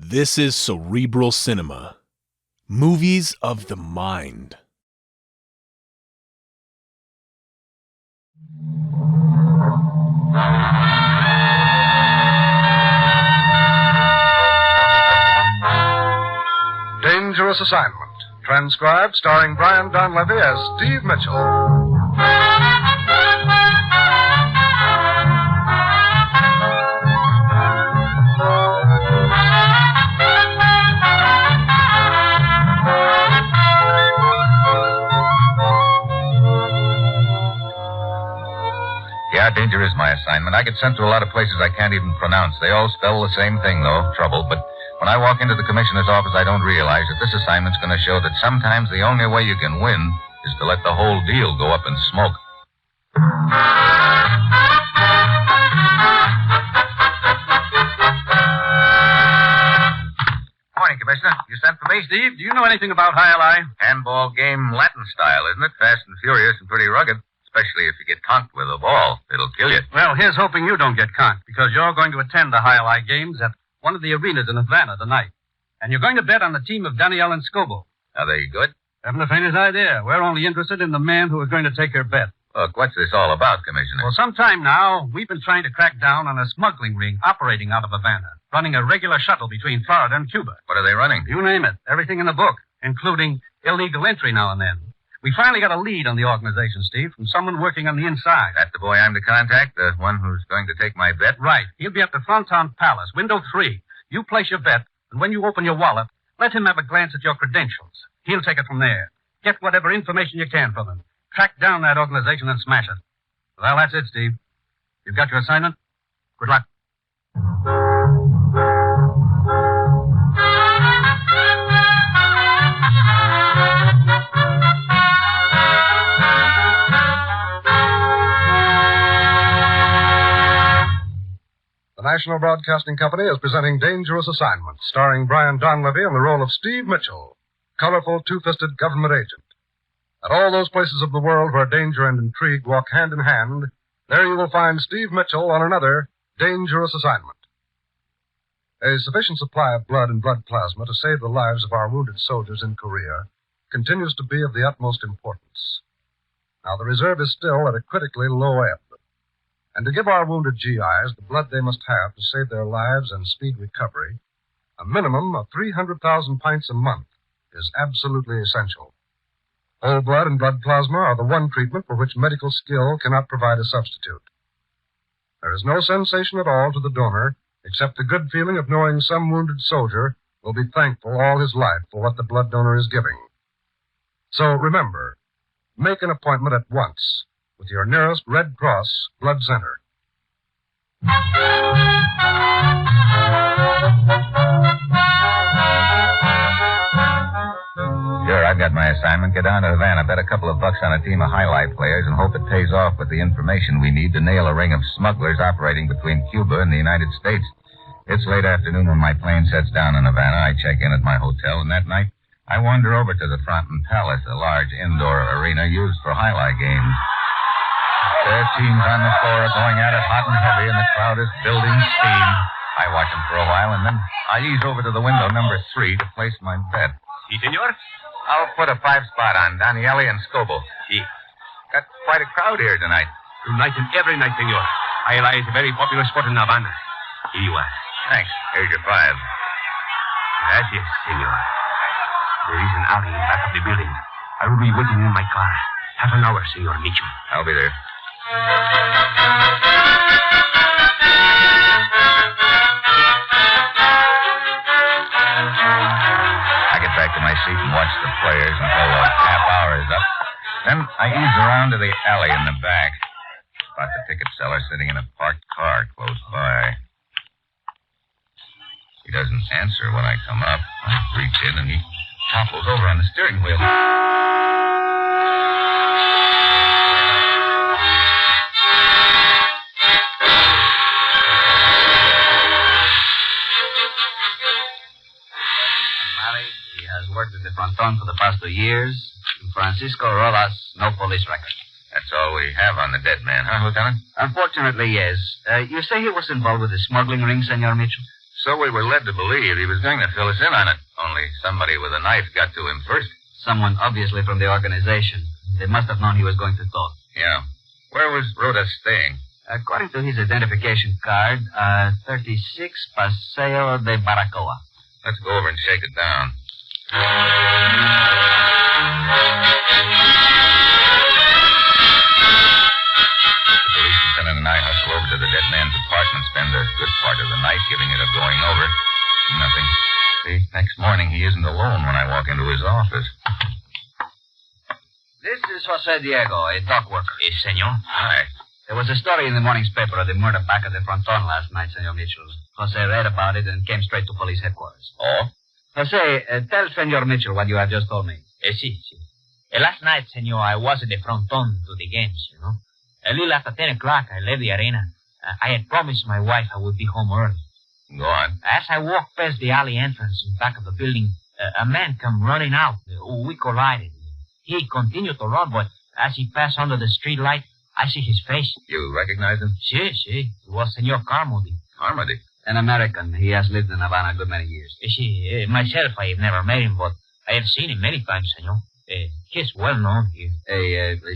This is Cerebral Cinema. Movies of the mind. Dangerous Assignment. Transcribed, starring Brian Donlevy as Steve Mitchell. Yeah, danger is my assignment. I get sent to a lot of places I can't even pronounce. They all spell the same thing, though, trouble. But when I walk into the commissioner's office, I don't realize that this assignment's going to show that sometimes the only way you can win is to let the whole deal go up in smoke. Morning, Commissioner. You sent for me? Steve, do you know anything about High-Lie? Handball game Latin style, isn't it? Fast and furious and pretty rugged. Especially if you get conked with a ball. It'll kill you. Well, here's hoping you don't get conked, because you're going to attend the High-Lie games at one of the arenas in Havana tonight. And you're going to bet on the team of Danielle and Scobo. Are they good? Haven't the faintest idea. We're only interested in the man who is going to take your bet. Look, what's this all about, Commissioner? For some time now, we've been trying to crack down on a smuggling ring operating out of Havana, running a regular shuttle between Florida and Cuba. What are they running? You name it. Everything in the book, including illegal entry now and then. We finally got a lead on the organization, Steve, from someone working on the inside. That's the boy I'm to contact, the one who's going to take my bet? Right. He'll be at the Fronton Palace, window 3. You place your bet, and when you open your wallet, let him have a glance at your credentials. He'll take it from there. Get whatever information you can from him. Track down that organization and smash it. Well, that's it, Steve. You've got your assignment. Good luck. The National Broadcasting Company is presenting Dangerous Assignment, starring Brian Donlevy in the role of Steve Mitchell, colorful, two-fisted government agent. At all those places of the world where danger and intrigue walk hand in hand, there you will find Steve Mitchell on another Dangerous Assignment. A sufficient supply of blood and blood plasma to save the lives of our wounded soldiers in Korea continues to be of the utmost importance. Now, the reserve is still at a critically low ebb. And to give our wounded GIs the blood they must have to save their lives and speed recovery, a minimum of 300,000 pints a month is absolutely essential. Whole blood and blood plasma are the one treatment for which medical skill cannot provide a substitute. There is no sensation at all to the donor except the good feeling of knowing some wounded soldier will be thankful all his life for what the blood donor is giving. So remember, make an appointment at once with your nearest Red Cross blood center. Sure, I've got my assignment. Get down to Havana, bet a couple of bucks on a team of highlight players, and hope it pays off with the information we need to nail a ring of smugglers operating between Cuba and the United States. It's late afternoon when my plane sets down in Havana. I check in at my hotel, and that night I wander over to the Fronton Palace, a large indoor arena used for highlight games. Their teams on the floor are going at it hot and heavy, and the crowd is building steam. I watch them for a while, and then I ease over to the window number 3 to place my bet. Si, senor. I'll put a 5-spot on Daniele and Scobo. Si. Got quite a crowd here tonight. Tonight and every night, senor. High-Lie is a very popular sport in Havana. Here you are. Thanks. Here's your 5. Gracias, senor. There is an alley in back of the building. I will be waiting in my car. Half an hour, senor Mitchell. I'll be there. I get back to my seat and watch the players until the half hour is up. Then I ease around to the alley in the back. Spot the ticket seller sitting in a parked car close by. He doesn't answer when I come up. I reach in and he topples over on the steering wheel. Worked at the Fronton for the past 2 years. Francisco Rodas, no police record. That's all we have on the dead man, huh, Lieutenant? Unfortunately, yes. You say he was involved with the smuggling ring, Senor Mitchell? So we were led to believe he was going to fill us in on it. Only somebody with a knife got to him first. Someone obviously from the organization. They must have known he was going to talk. Yeah. Where was Rhoda staying? According to his identification card, 36 Paseo de Baracoa. Let's go over and shake it down. The police lieutenant and I hustle over to the dead man's apartment, spend a good part of the night giving it a going over. Nothing. See, next morning he isn't alone when I walk into his office. This is Jose Diego, a dock worker. Senor? Hi. There was a story in the morning's paper of the murder back at the fronton last night, Senor Mitchell. Jose read about it and came straight to police headquarters. Oh? Jose, tell Senor Mitchell what you have just told me. Sí. Last night, senor, I was at the fronton to the games, you know. A little after 10 o'clock, I left the arena. I had promised my wife I would be home early. Go on. As I walked past the alley entrance in back of the building, a man come running out. We collided. He continued to run, but as he passed under the street light, I see his face. You recognize him? Sí. It was Senor Carmody. Carmody. An American. He has lived in Havana a good many years. Sí, myself, I have never met him, but I have seen him many times, senor. He's well known here.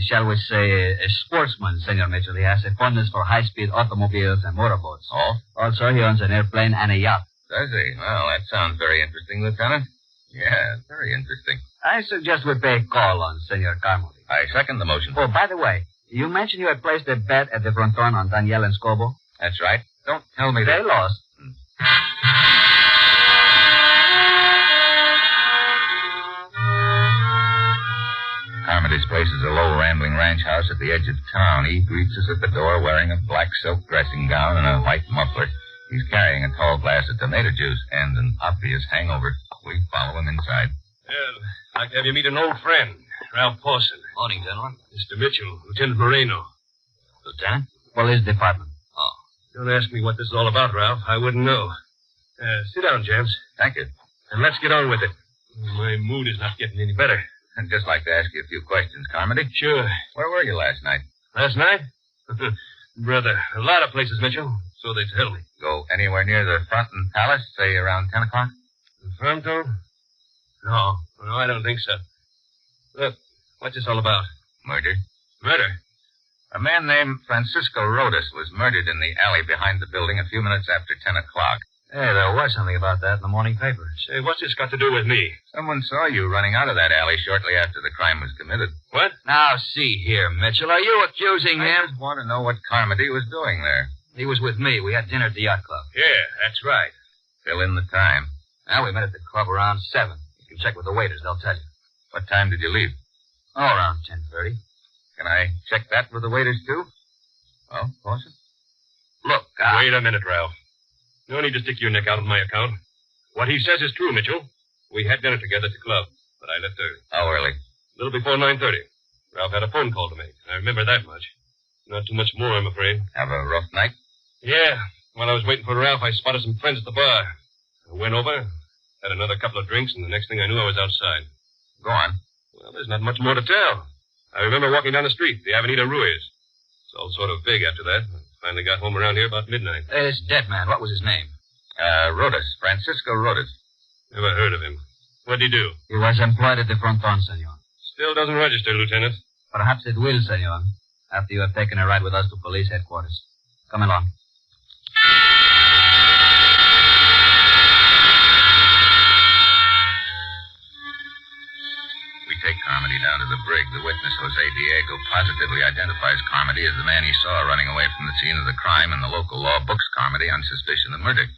Shall we say, a sportsman, Senor Mitchell. He has a fondness for high-speed automobiles and motorboats. Oh? Also, he owns an airplane and a yacht. Does he? Well, that sounds very interesting, Lieutenant. Yeah, very interesting. I suggest we pay a call on Senor Carmody. I second the motion. Oh, by the way, you mentioned you had placed a bet at the fronton on Daniel and Scobo. That's right. Don't tell me They that. lost. Carmody's place is a low, rambling ranch house at the edge of town. He greets us at the door wearing a black silk dressing gown and a white muffler. He's carrying a tall glass of tomato juice and an obvious hangover. We follow him inside. Well, I'd like to have you meet an old friend, Ralph Pawson. Morning, gentlemen. Mr. Mitchell, Lieutenant Moreno. Lieutenant? Police department. Oh. Don't ask me what this is all about, Ralph. I wouldn't know. Sit down, James. Thank you. And let's get on with it. My mood is not getting any better. I'd just like to ask you a few questions, Carmody. Sure. Where were you last night? Last night? Brother, a lot of places, Mitchell. So they tell me. Go anywhere near the Fronton Palace, say around 10 o'clock? The fronton? No, I don't think so. Look, what's this all about? Murder. Murder? A man named Francisco Rodas was murdered in the alley behind the building a few minutes after 10 o'clock. Hey, there was something about that in the morning paper. Say, what's this got to do with me? Someone saw you running out of that alley shortly after the crime was committed. What? Now, see here, Mitchell. Are you accusing I him? just want to know what Carmody was doing there. He was with me. We had dinner at the yacht club. Yeah, that's right. Fill in the time. Well, we met at the club around 7. You can check with the waiters. They'll tell you. What time did you leave? Oh, around 10:30. Can I check that with the waiters, too? Oh, Pawson? Look, Wait a minute, Ralph. No need to stick your neck out on my account. What he says is true, Mitchell. We had dinner together at the club, but I left early. How early? A little before 9:30. Ralph had a phone call to make. I remember that much. Not too much more, I'm afraid. Have a rough night? Yeah. While I was waiting for Ralph, I spotted some friends at the bar. I went over, had another couple of drinks, and the next thing I knew, I was outside. Go on. Well, there's not much more to tell. I remember walking down the street, the Avenida Ruiz. It's all sort of vague after that. I finally got home around here about midnight. this dead man, what was his name? Rodas. Francisco Rodas. Never heard of him. What'd he do? He was employed at the fronton, senor. Still doesn't register, Lieutenant. Perhaps it will, senor, after you have taken a ride with us to police headquarters. Come along. We take Carmody down to the brig. The witness, Jose Diego, positively identifies Carmody as the man he saw running away from the scene of the crime, and the local law books Carmody on suspicion of murder.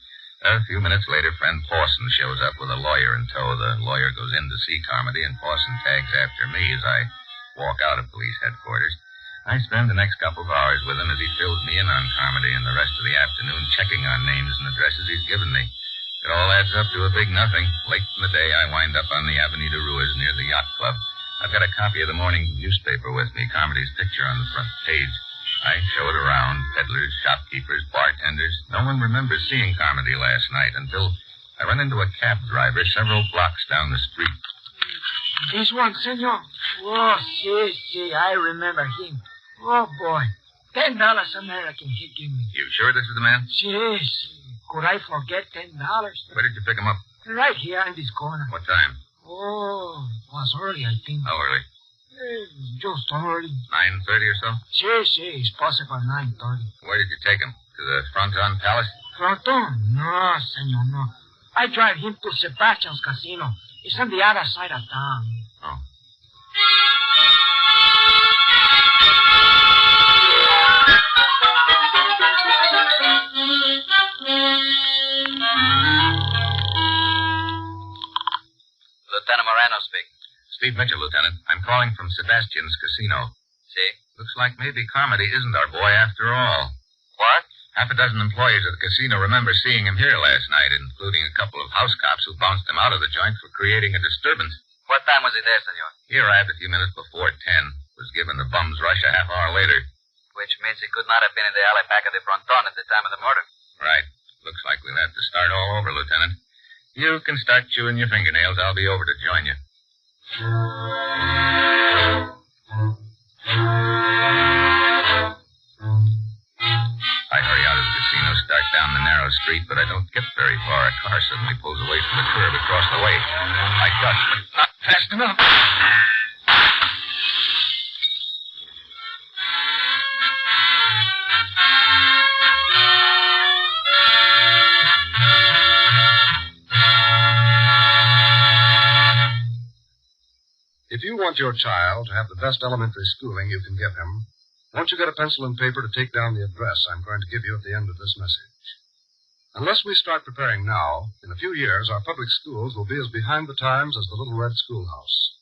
A few minutes later, friend Pawson shows up with a lawyer in tow. The lawyer goes in to see Carmody, and Pawson tags after me as I walk out of police headquarters. I spend the next couple of hours with him as he fills me in on Carmody, and the rest of the afternoon checking on names and addresses he's given me. It all adds up to a big nothing. Late in the day, I wind up on the Avenida Ruiz near the yacht club. I've got a copy of the morning newspaper with me, Carmody's picture on the front page. I show it around, peddlers, shopkeepers, bartenders. No one remembers seeing Carmody last night until I run into a cab driver several blocks down the street. This one, senor. Oh, see, I remember him. Oh, boy. $10 American he gave me. You sure this is the man? Yes. could I forget $10? Where did you pick him up? Right here in this corner. What time? Oh, it was early, I think. How early? Just early. 9:30 or so? Si, it's possible 9:30. Where did you take him? To the Fronton Palace? Fronton? No, senor, no. I drive him to Sebastian's casino. It's on the other side of town. Oh. Lieutenant Moreno speaking. Steve Mitchell, Lieutenant. I'm calling from Sebastian's casino. See? Looks like maybe Carmody isn't our boy after all. What? Half a dozen employees at the casino remember seeing him here last night, including a couple of house cops who bounced him out of the joint for creating a disturbance. What time was he there, senor? He arrived a few minutes before 10. Was given the bum's rush a half hour later. Which means he could not have been in the alley back of the Fronton at the time of the murder. Right. Looks like we'll have to start all over, Lieutenant. You can start chewing your fingernails. I'll be over to join you. I hurry out of the casino, start down the narrow street, but I don't get very far. A car suddenly pulls away from the curb across the way. I duck, but not fast enough. If you want your child to have the best elementary schooling you can give him, won't you get a pencil and paper to take down the address I'm going to give you at the end of this message? Unless we start preparing now, in a few years, our public schools will be as behind the times as the Little Red Schoolhouse.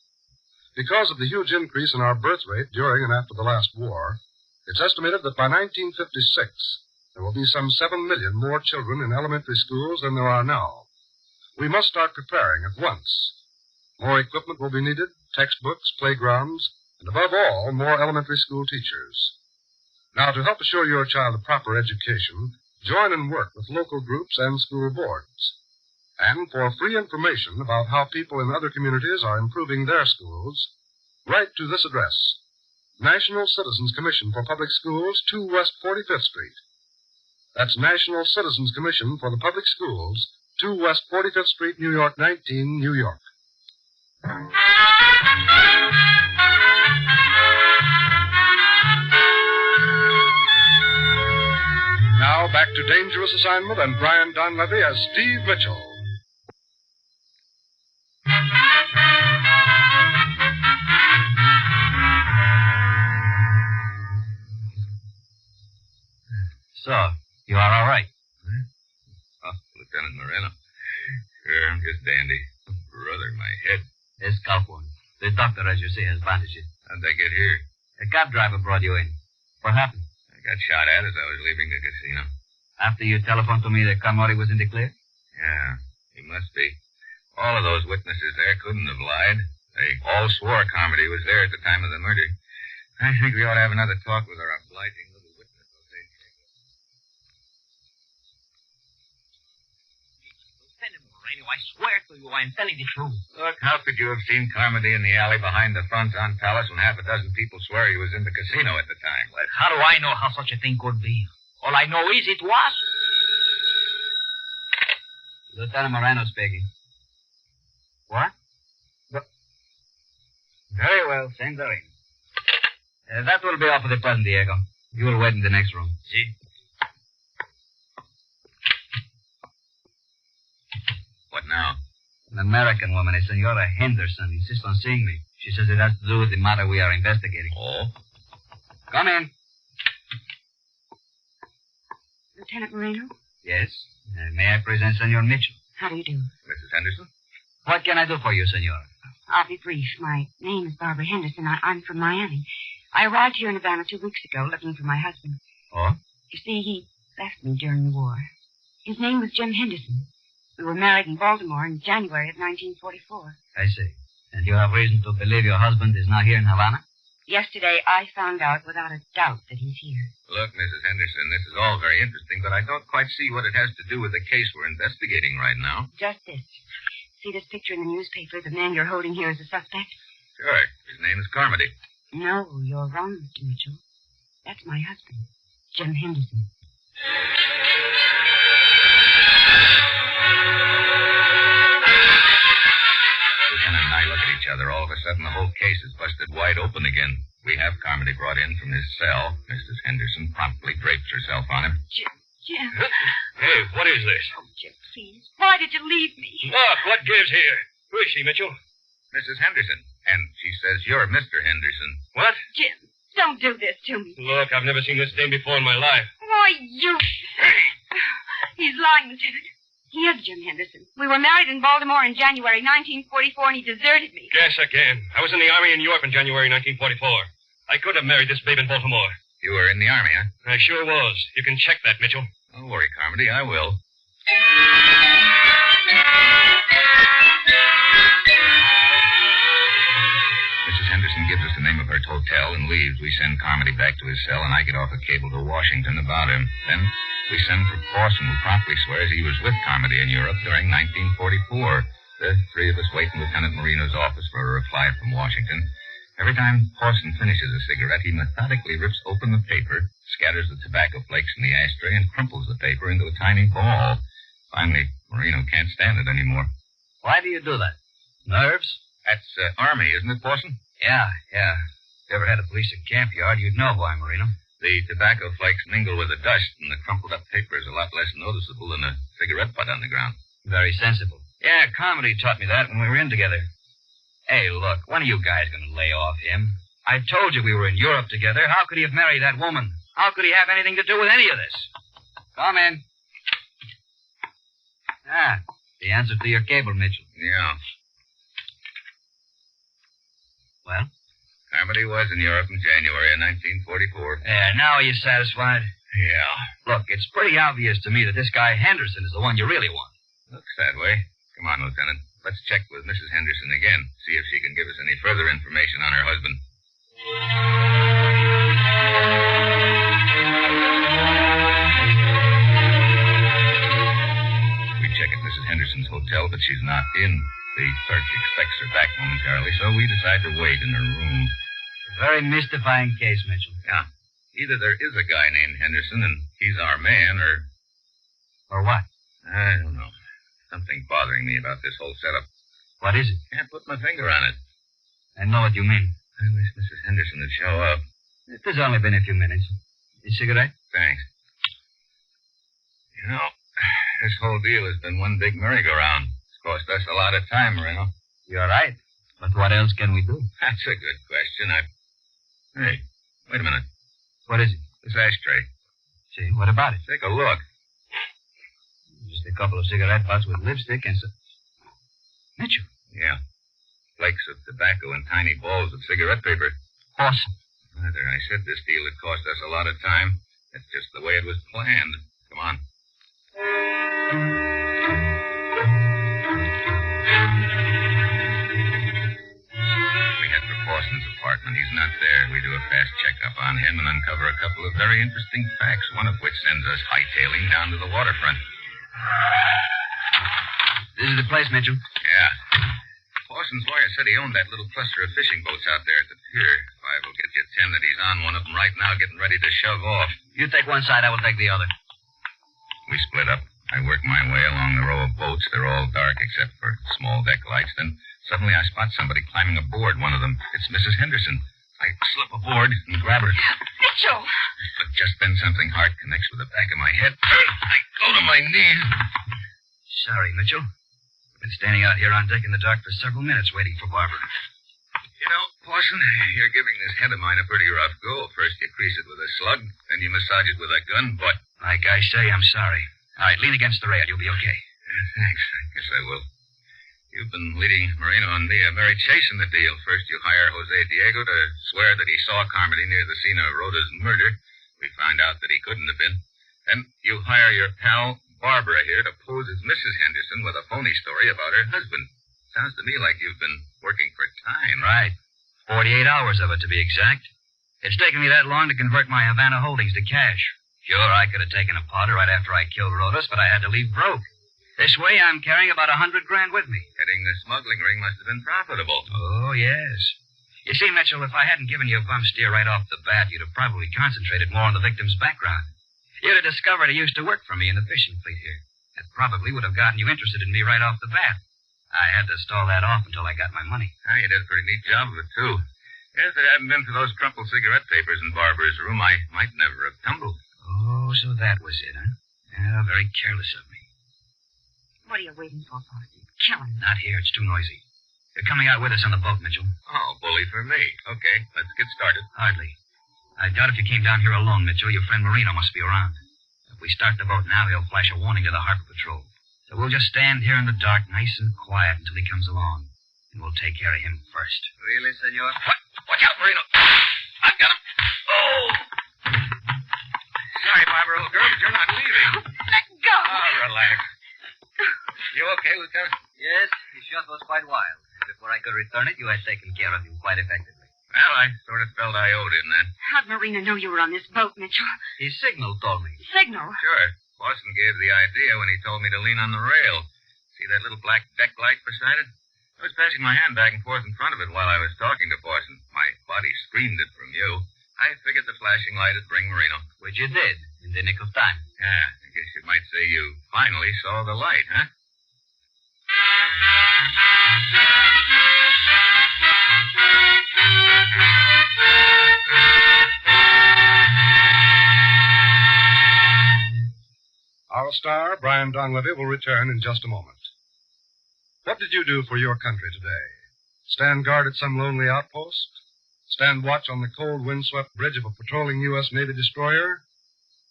Because of the huge increase in our birth rate during and after the last war, it's estimated that by 1956, there will be some 7 million more children in elementary schools than there are now. We must start preparing at once. More equipment will be needed, textbooks, playgrounds, and above all, more elementary school teachers. Now, to help assure your child a proper education, join and work with local groups and school boards. And for free information about how people in other communities are improving their schools, write to this address, National Citizens Commission for Public Schools, 2 West 45th Street. That's National Citizens Commission for the Public Schools, 2 West 45th Street, New York, 19, New York. Now back to Dangerous Assignment and Brian Donlevy as Steve Mitchell. So, you are all right? Oh, Lieutenant Moreno. Sure, I'm just dandy. Brother, my head. A scalp wound. The doctor, as you say, has bandaged it. How'd they get here? A cab driver brought you in. What happened? I got shot at as I was leaving the casino. After you telephoned to me that Carmody was in the clear? Yeah, he must be. All of those witnesses there couldn't have lied. They all swore Carmody was there at the time of the murder. I think we ought to have another talk with our obliging little witness, Jose. Lieutenant Moreno, I swear to you I'm telling the truth. Look, how could you have seen Carmody in the alley behind the Fronton Palace when half a dozen people swear he was in the casino at the time? Well, how do I know how such a thing could be? All I know is it was. Lieutenant Moreno speaking. What? Very well, send her in. That will be all for the present, Diego. You will wait in the next room. See? What now? An American woman, a Senora Henderson, insists on seeing me. She says it has to do with the matter we are investigating. Oh? Come in. Lieutenant Moreno? Yes. May I present Senor Mitchell? How do you do? Mrs. Henderson? What can I do for you, Senora? I'll be brief. My name is Barbara Henderson. I'm from Miami. I arrived here in Havana 2 weeks ago looking for my husband. Oh? You see, he left me during the war. His name was Jim Henderson. We were married in Baltimore in January of 1944. I see. And you have reason to believe your husband is now here in Havana? Yesterday, I found out without a doubt that he's here. Look, Mrs. Henderson, this is all very interesting, but I don't quite see what it has to do with the case we're investigating right now. Just this. See this picture in the newspaper? The man you're holding here is a suspect? Sure. His name is Carmody. No, you're wrong, Mr. Mitchell. That's my husband, Jim Henderson. Lieutenant and I look at each other. All of a sudden, the whole case is busted wide open again. We have Carmody brought in from his cell. Mrs. Henderson promptly drapes herself on him. Jim. Hey, what is this? Oh, Jim, please. Why did you leave me? Look, what gives here? Who is she, Mitchell? Mrs. Henderson. And she says you're Mr. Henderson. What? Jim, don't do this to me. Look, I've never seen this stain before in my life. Why, you... He's lying, Lieutenant. He is Jim Henderson. We were married in Baltimore in January 1944, and he deserted me. Guess again. I was in the Army in New York in January 1944. I could have married this babe in Baltimore. You were in the Army, huh? I sure was. You can check that, Mitchell. Don't worry, Carmody. I will. Mrs. Henderson gives us the name of her hotel and leaves. We send Carmody back to his cell, and I get off a cable to Washington about him. Then we send for Pawson, who promptly swears he was with Carmody in Europe during 1944. The three of us wait in Lieutenant Marino's office for a reply from Washington. Every time Pawson finishes a cigarette, he methodically rips open the paper, scatters the tobacco flakes in the ashtray, and crumples the paper into a tiny ball. Finally, Marino can't stand it anymore. Why do you do that? Nerves? That's Army, isn't it, Pawson? Yeah. If you ever had a police at camp yard, you'd know why, Marino. The tobacco flakes mingle with the dust, and the crumpled up paper is a lot less noticeable than a cigarette butt on the ground. Very sensible. Yeah, Carmody taught me that when we were in together. Hey, look, when are you guys going to lay off him? I told you we were in Europe together. How could he have married that woman? How could he have anything to do with any of this? Come in. Ah, the answer to your cable, Mitchell. Yeah. Well? Carmody was in Europe in January of 1944. Yeah, now are you satisfied? Yeah. Look, it's pretty obvious to me that this guy Henderson is the one you really want. Looks that way. Come on, Lieutenant. Let's check with Mrs. Henderson again. See if she can give us any further information on her husband. We check at Mrs. Henderson's hotel, but she's not in. The clerk expects her back momentarily, so we decide to wait in her room. A very mystifying case, Mitchell. Yeah. Either there is a guy named Henderson, and he's our man, or... Or what? I don't know. Something bothering me about this whole setup. What is it? Can't put my finger on it. I know what you mean. I wish Mrs. Henderson would show up. It has only been a few minutes. A cigarette? Thanks. You know, this whole deal has been one big merry-go-round. It's cost us a lot of time, Moreno. You're right. But what else can we do? That's a good question. Hey, wait a minute. What is it? This ashtray. See, what about it? Take a look. Just a couple of cigarette butts with lipstick and some... Mitchell. Yeah. Flakes of tobacco and tiny balls of cigarette paper. Awesome. Rather, I said this deal had cost us a lot of time. That's just the way it was planned. Come on. We head for Pawson's apartment. He's not there. We do a fast checkup on him and uncover a couple of very interesting facts, one of which sends us hightailing down to the waterfront. This is the place, Mitchell. Yeah. Pawson's lawyer said he owned that little cluster of fishing boats out there at the pier. 5 will get you 10 that he's on one of them right now, getting ready to shove off. You take one side, I will take the other. We split up. I work my way along the row of boats. They're all dark except for small deck lights. Then suddenly I spot somebody climbing aboard one of them. It's Mrs. Henderson. I slip aboard and grab her. Mitchell! But just then something hard connects with the back of my head. I go to my knees. Sorry, Mitchell. I've been standing out here on deck in the dark for several minutes waiting for Barbara. You know, Pawson, you're giving this head of mine a pretty rough go. First you crease it with a slug, then you massage it with a gun butt. Like I say, I'm sorry. All right, lean against the rail. You'll be okay. Thanks. I guess I will. You've been leading Marino and me a merry chase in the deal. First you hire Jose Diego to swear that he saw Carmody near the scene of Rhoda's murder. We find out that he couldn't have been. Then you hire your pal Barbara here to pose as Mrs. Henderson with a phony story about her husband. Sounds to me like you've been working for time. Right. 48 hours of it, to be exact. It's taken me that long to convert my Havana holdings to cash. Sure, I could have taken a potter right after I killed Rhodas, but I had to leave broke. This way, I'm carrying about $100 grand with me. Heading the smuggling ring must have been profitable. Oh, yes. You see, Mitchell, if I hadn't given you a bum steer right off the bat, you'd have probably concentrated more on the victim's background. You'd have discovered he used to work for me in the fishing fleet here. That probably would have gotten you interested in me right off the bat. I had to stall that off until I got my money. Oh, you did a pretty neat job of it, too. Yes, if it hadn't been for those crumpled cigarette papers in Barbara's room, I might never have tumbled. Oh, so that was it, huh? Yeah, very careless of me. What are you waiting for, Boston? Kill him. Not here. It's too noisy. You're coming out with us on the boat, Mitchell. Oh, bully for me. Okay, let's get started. Hardly. I doubt if you came down here alone, Mitchell. Your friend Marino must be around. If we start the boat now, he'll flash a warning to the harbor patrol. So we'll just stand here in the dark, nice and quiet, until he comes along. And we'll take care of him first. Really, senor? What? Watch out, Marino. I've got him. Oh! Sorry, Barbara, old girl, but you're not leaving. Let go. Oh, relax. You okay, Lieutenant? Yes, his shot was quite wild. Before I could return it, you had taken care of him quite effectively. Well, I sort of felt I owed him then. How'd Marina know you were on this boat, Mitchell? His signal told me. Signal? Sure. Boston gave the idea when he told me to lean on the rail. See that little black deck light beside it? I was passing my hand back and forth in front of it while I was talking to Boston. My body screamed it from you. I figured the flashing light would bring Marino. Which you did, in the nick of time. Yeah, I guess you might say you finally saw the light, huh? Our star, Brian Donlevy, will return in just a moment. What did you do for your country today? Stand guard at some lonely outpost? Stand watch on the cold, windswept bridge of a patrolling U.S. Navy destroyer?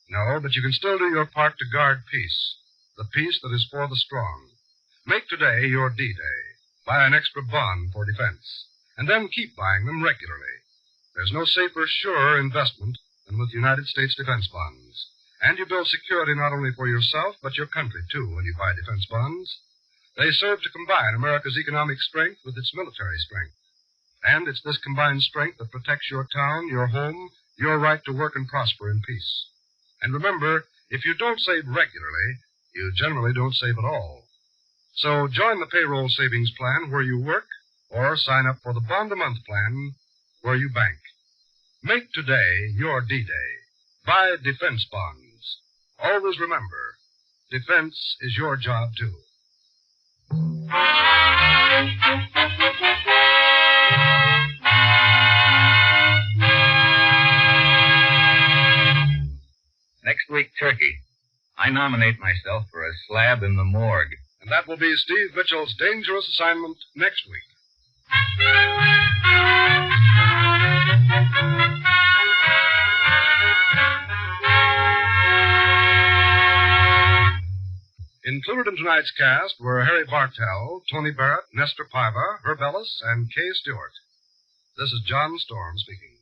No, but you can still do your part to guard peace, the peace that is for the strong. Make today your D-Day. Buy an extra bond for defense, and then keep buying them regularly. There's no safer, surer investment than with United States defense bonds. And you build security not only for yourself, but your country, too, when you buy defense bonds. They serve to combine America's economic strength with its military strength. And it's this combined strength that protects your town, your home, your right to work and prosper in peace. And remember, if you don't save regularly, you generally don't save at all. So join the payroll savings plan where you work, or sign up for the bond-a-month plan where you bank. Make today your D-Day. Buy defense bonds. Always remember, defense is your job, too. Next week, Turkey. I nominate myself for a slab in the morgue. And that will be Steve Mitchell's dangerous assignment next week. Included in tonight's cast were Harry Bartell, Tony Barrett, Nestor Paiva, Herb Ellis, and Kay Stewart. This is John Storm speaking.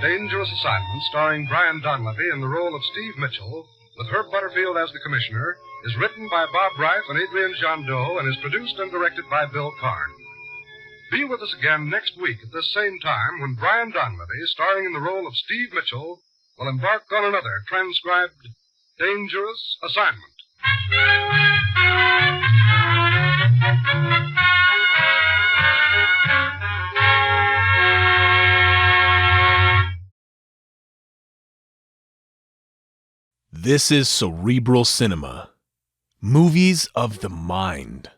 Dangerous Assignment, starring Brian Donlevy in the role of Steve Mitchell, with Herb Butterfield as the commissioner, is written by Bob Reif and Adrian Jandot and is produced and directed by Bill Karn. Be with us again next week at this same time when Brian Donlevy, starring in the role of Steve Mitchell, will embark on another transcribed Dangerous Assignment. This is Cerebral Cinema. Movies of the mind.